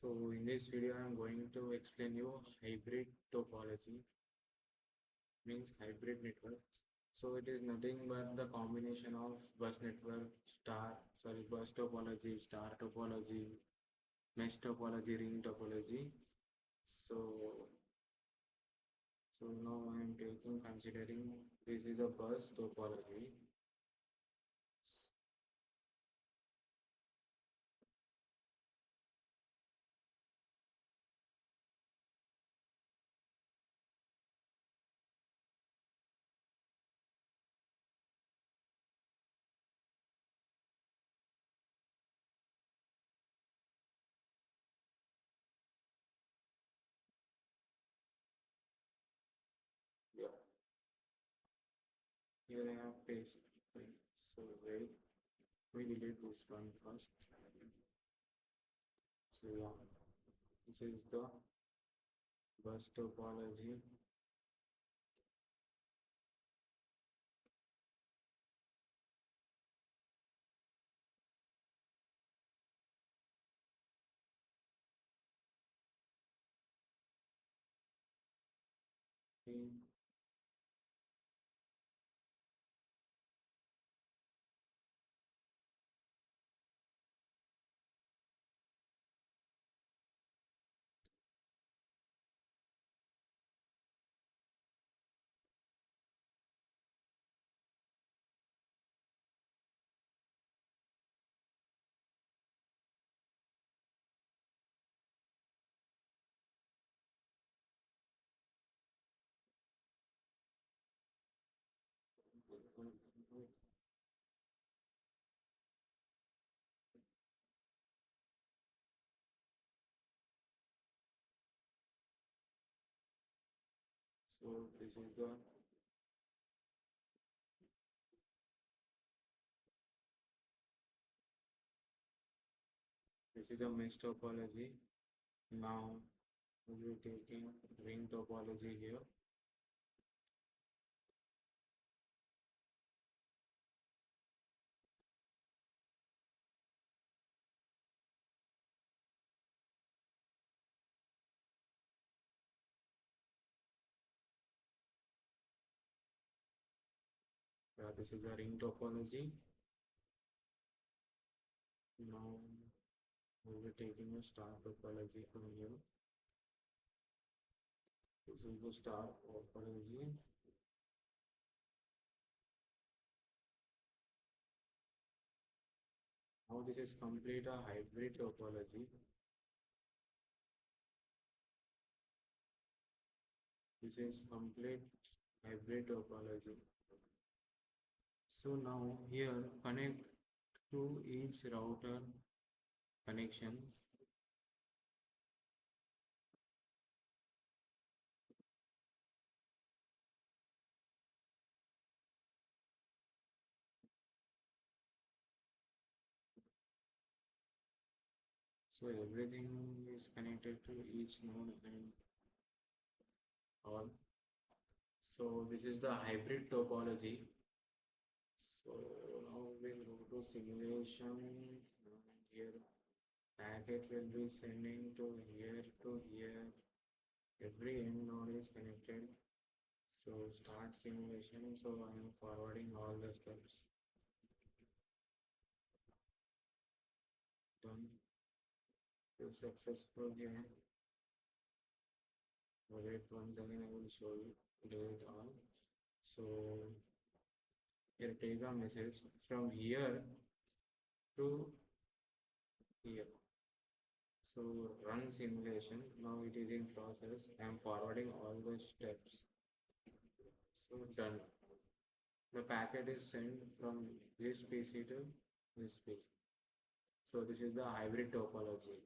So in this video, I'm going to explain you hybrid topology, means hybrid network. So it is nothing but the combination of bus network, bus topology, star topology, mesh topology, ring topology. So, so now I'm considering this is a bus topology. Yeah, here I have paste. So wait, we delete this one first. So yeah, this is the bus topology. Okay. So this is a mesh topology. Now we'll be taking ring topology here. This is a ring topology. Now we'll be taking a star topology from here. This is the star topology. Now this is complete a hybrid topology. This is complete hybrid topology. So now here connect to each router connection. So everything is connected to each node and all. So this is the hybrid topology. So now we'll go to simulation, and here packet will be sending to here. Every end node is connected. So start simulation. So I am forwarding all the steps. Done. It's successful here. Wait, once again I will show you. Do it all. So here take a message from here to here. So run simulation. Now it is in process. I am forwarding all the steps. So done. The packet is sent from this PC to this PC. So this is the hybrid topology.